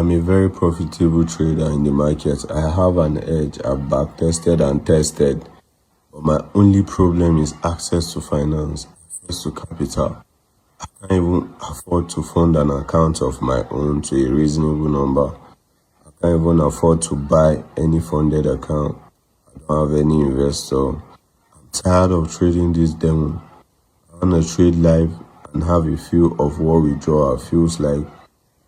I'm a very profitable trader in the market. I have an edge. I've back tested and tested. But my only problem is access to finance, access to capital. I can't even afford to fund an account of my own to a reasonable number. I can't even afford to buy any funded account. I don't have any investor. I'm tired of trading this demo. I want to trade live and have a feel of what withdrawal feels like.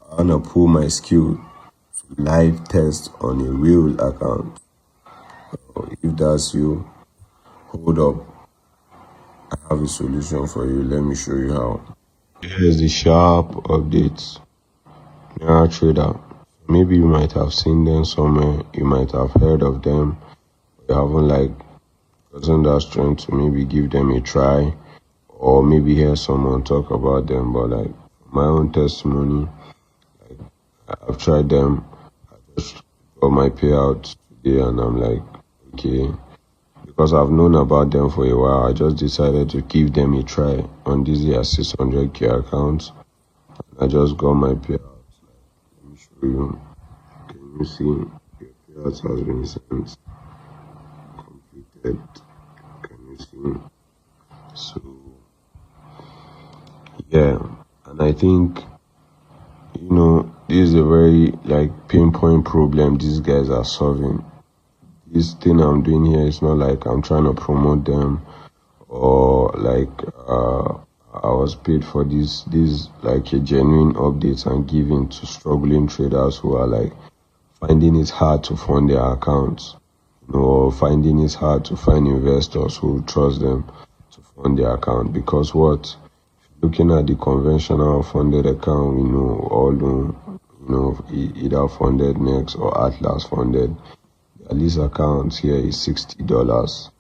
I want to pull my skill to live test on a real account. So if that's you, hold up. I have a solution for you. Let me show you how. Here's the sharp updates. Naira Trader. Maybe you might have seen them somewhere. You might have heard of them. But you haven't gotten that strength to maybe give them a try, or maybe hear someone talk about them. But my own testimony, I've tried them. I just got my payout today, and I'm like, okay. Because I've known about them for a while, I just decided to give them a try on this year 600k account. I just got my payout. Let me show you. Can you see your payout has been sent? Completed. Can you see? So yeah, and I think this is a very pinpoint problem these guys are solving. This thing I'm doing here is not like I'm trying to promote them, or I was paid for this. This is like a genuine update I'm giving to struggling traders who are finding it hard to fund their accounts, or finding it hard to find investors who trust them to fund their account. Because looking at the conventional funded account, all either funded next or Atlas funded. The least account here is $60,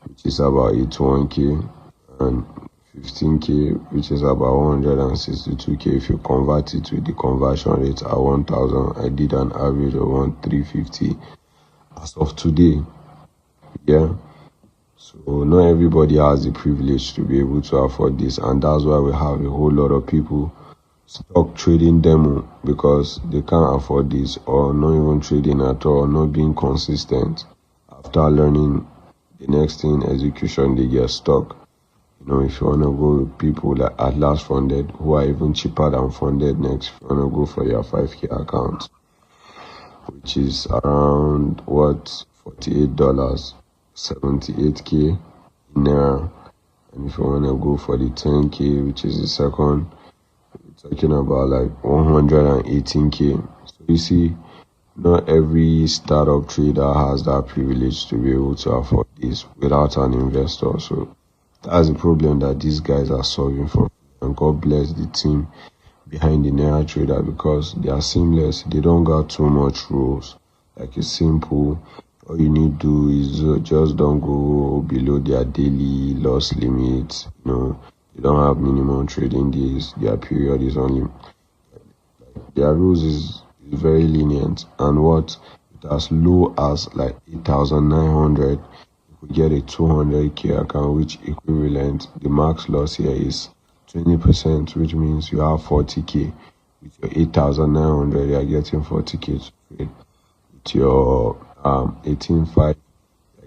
which is about 81k, and 15k, which is about 162k. If you convert it with the conversion rate at 1,000, I did an average of 1,350 as of today. Yeah. So not everybody has the privilege to be able to afford this, and that's why we have a whole lot of people stock trading demo because they can't afford this, or not even trading at all, not being consistent. After learning the next thing, execution, they get stuck. If you want to go with people like Atlas funded, who are even cheaper than funded next, if you want to go for your 5k account, which is around $48, 78k in Naira. And if you want to go for the 10k, which is the second, we're talking about 118k. So you see, not every startup trader has that privilege to be able to afford this without an investor. So that's the problem that these guys are solving for. And God bless the team behind the Naira Trader, because they are seamless. They don't got too much rules. It's simple. All you need to do is just don't go below their daily loss limits. They don't have minimum trading days. Their period is only. Their rules is very lenient, and as low as 8,900, you could get a 200k account, which equivalent, the max loss here is 20%, which means you have 40k. With your 8,900, you are getting 40k to trade. With your 18.5,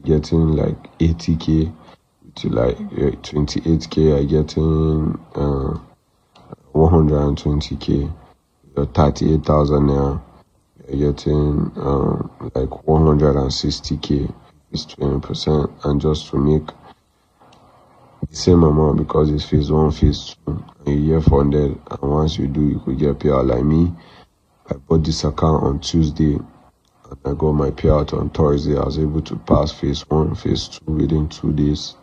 you're getting 80k. With your 28k, you're getting 120k. Your 38,000 now, you're getting 160k. It's 20%, and just to make the same amount, because it's phase 1, phase 2, and you get funded, and once you do, you could get payout. Like me, I bought this account on Tuesday, and I got my payout on Thursday. I was able to pass phase 1, phase 2 within 2 days.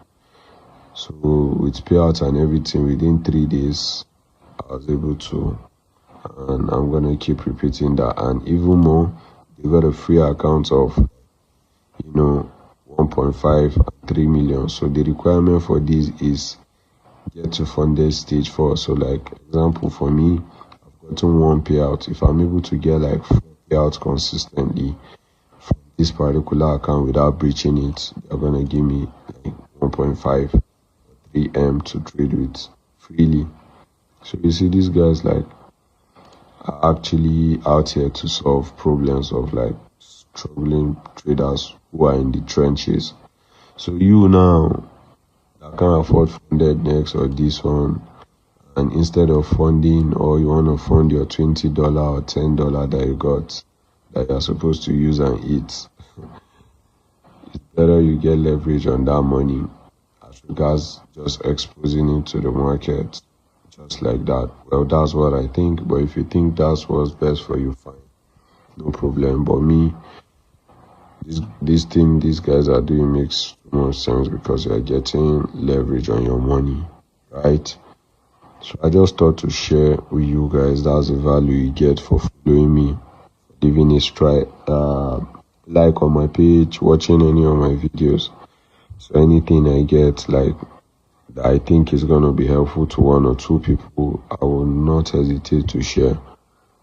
So with payout and everything within 3 days, I was able to. And I'm gonna keep repeating that. And even more, they got a free account of 1.5 and 3 million. So the requirement for this is get to funded stage 4. So example, for me, I've gotten 1 payout. If I'm able to get 4 payouts consistently from this particular account without breaching it, they're gonna give me 1.5 or 3M to trade with freely. So you see, these guys are actually out here to solve problems of like struggling traders who are in the trenches. So you now that can't afford funded next or this one, and instead of funding, or you want to fund your $20 or $10 that you got that you're supposed to use and eat, it's better you get leverage on that money as regards just exposing it to the market just like that. Well, that's what I think, but if you think that's what's best for you, fine, no problem. But me, this thing these guys are doing makes more sense because you're getting leverage on your money, right? So I just thought to share with you guys. That's the value you get for following me, giving it a try. Like on my page, watching any of my videos. So anything I get like that I think is gonna be helpful to one or two people, I will not hesitate to share.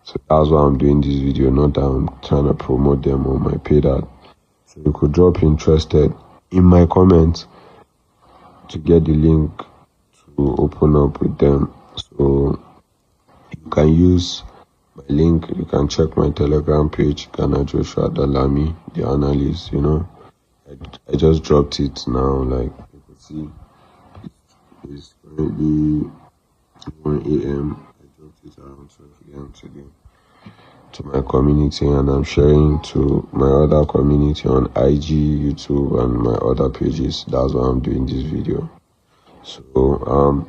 So that's why I'm doing this video, not that I'm trying to promote them on my page. So you could drop interested in my comments to get the link to open up with them. So you can use my link. You can check my Telegram page, Ghana Joshua Dalami, the analyst. I just dropped it now. Like you can see, it's currently 1 a.m. I dropped it around 12 a.m. today to my community, and I'm sharing to my other community on IG, YouTube, and my other pages. That's why I'm doing this video. So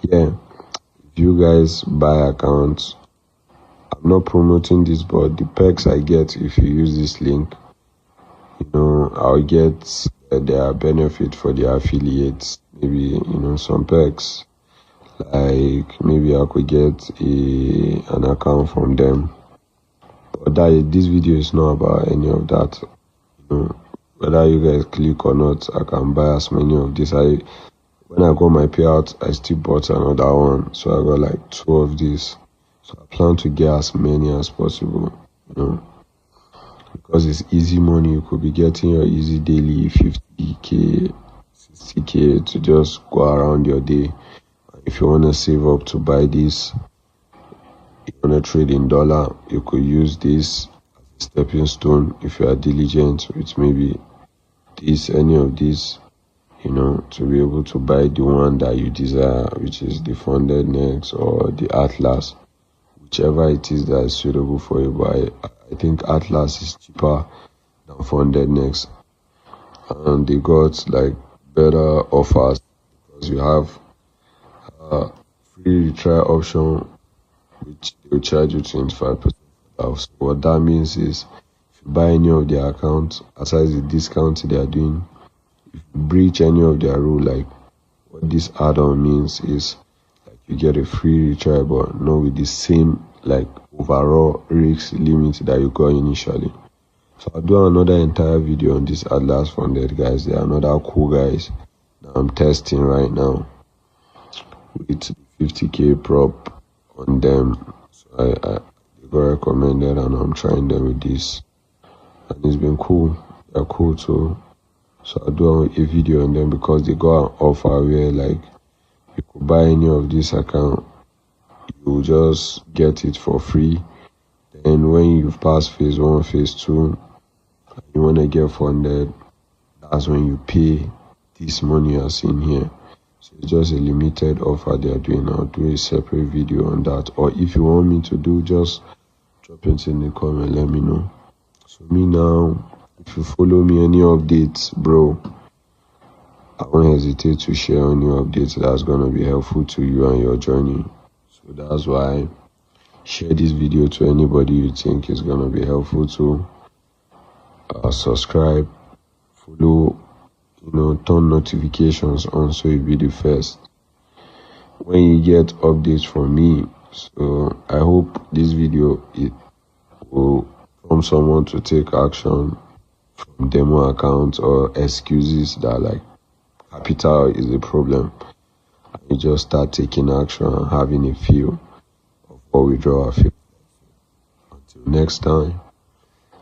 yeah, if you guys buy accounts, I'm not promoting this, but the perks I get if you use this link, I'll get their benefit for the affiliates. Maybe some perks, like maybe I could get an account from them. But this video is not about any of that. Whether you guys click or not, I can buy as many of this. When I got my payout, I still bought another one, so I got like 2 of these. So I plan to get as many as possible, because it's easy money. You could be getting your easy daily 50k, 60k to just go around your day. If you want to save up to buy this, you want to trade in dollar, you could use this as a stepping stone if you are diligent with maybe any of these, to be able to buy the one that you desire, which is the funded next or the Atlas, whichever it is that is suitable for you. But I think Atlas is cheaper than funded next, and they got like better offers because you have a free retry option, which they will charge you 25% off. So what that means is, if you buy any of their accounts, aside the discount they are doing, if you breach any of their rule, like what this add-on means is like you get a free retry, but not with the same like overall risk limit that you got initially. So I'll do another entire video on this Atlas funded guys. They are another cool guys that I'm testing right now with 50k prop on them. So they got recommended, and I'm trying them with this, and it's been cool. They're cool too. So I'll do a video on them because they got an offer where like you could buy any of this account, you just get it for free. Then when you pass phase 1, phase 2, and you want to get funded, that's when you pay this money you're seeing here. So it's just a limited offer they are doing. I'll do a separate video on that. Or if you want me to do, just drop it in the comment, let me know. So me now, if you follow me, any updates, bro, I won't hesitate to share any updates that's going to be helpful to you and your journey. So that's why share this video to anybody you think is going to be helpful to. Subscribe, follow, turn notifications on so you'll be the first when you get updates from me. So I hope this video it will prompt someone to take action from demo accounts or excuses that like capital is a problem, and you just start taking action and having a feel of what withdrawal feels. Until next time,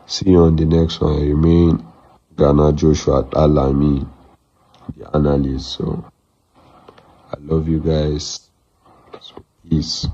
see you on the next one. I remain Ghana Joshua Dalami, the analyst. So I love you guys. So peace.